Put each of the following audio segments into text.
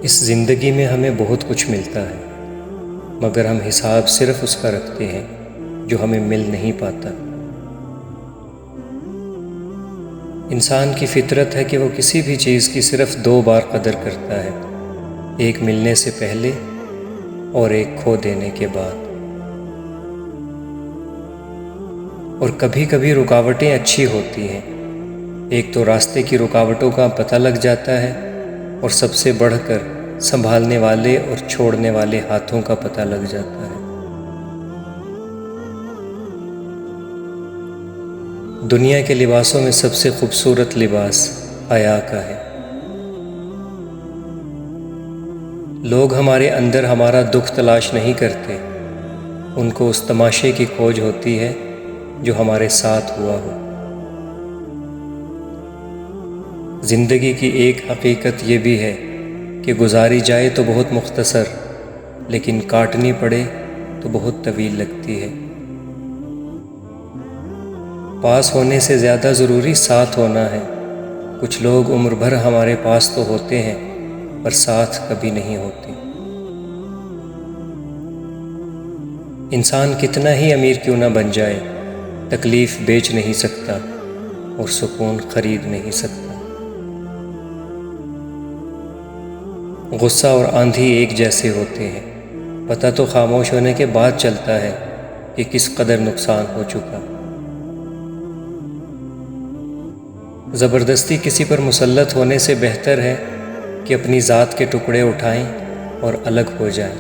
اس زندگی میں ہمیں بہت کچھ ملتا ہے، مگر ہم حساب صرف اس کا رکھتے ہیں جو ہمیں مل نہیں پاتا۔ انسان کی فطرت ہے کہ وہ کسی بھی چیز کی صرف 2 بار قدر کرتا ہے، ایک ملنے سے پہلے اور ایک کھو دینے کے بعد۔ اور کبھی کبھی رکاوٹیں اچھی ہوتی ہیں، ایک تو راستے کی رکاوٹوں کا پتہ لگ جاتا ہے، اور سب سے بڑھ کر سنبھالنے والے اور چھوڑنے والے ہاتھوں کا پتہ لگ جاتا ہے۔ دنیا کے لباسوں میں سب سے خوبصورت لباس حیا کا ہے۔ لوگ ہمارے اندر ہمارا دکھ تلاش نہیں کرتے، ان کو اس تماشے کی کھوج ہوتی ہے جو ہمارے ساتھ ہوا ہو۔ زندگی کی ایک حقیقت یہ بھی ہے کہ گزاری جائے تو بہت مختصر، لیکن کاٹنی پڑے تو بہت طویل لگتی ہے۔ پاس ہونے سے زیادہ ضروری ساتھ ہونا ہے۔ کچھ لوگ عمر بھر ہمارے پاس تو ہوتے ہیں، پر ساتھ کبھی نہیں ہوتے۔ انسان کتنا ہی امیر کیوں نہ بن جائے، تکلیف بیچ نہیں سکتا اور سکون خرید نہیں سکتا۔ غصہ اور آندھی ایک جیسے ہوتے ہیں، پتہ تو خاموش ہونے کے بعد چلتا ہے کہ کس قدر نقصان ہو چکا۔ زبردستی کسی پر مسلط ہونے سے بہتر ہے کہ اپنی ذات کے ٹکڑے اٹھائیں اور الگ ہو جائیں۔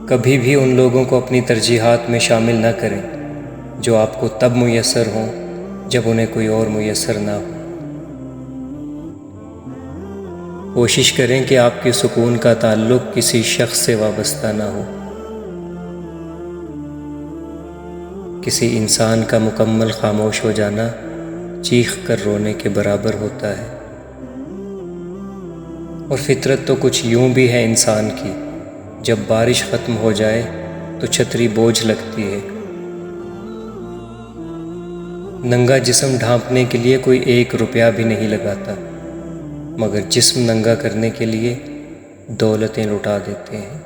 کبھی بھی ان لوگوں کو اپنی ترجیحات میں شامل نہ کریں جو آپ کو تب میسر ہوں جب انہیں کوئی اور میسر نہ ہو۔ کوشش کریں کہ آپ کے سکون کا تعلق کسی شخص سے وابستہ نہ ہو۔ کسی انسان کا مکمل خاموش ہو جانا چیخ کر رونے کے برابر ہوتا ہے۔ اور فطرت تو کچھ یوں بھی ہے انسان کی، جب بارش ختم ہو جائے تو چھتری بوجھ لگتی ہے۔ ننگا جسم ڈھانپنے کے لیے کوئی 1 روپیہ بھی نہیں لگاتا، مگر جسم ننگا کرنے کے لیے دولتیں لٹا دیتے ہیں۔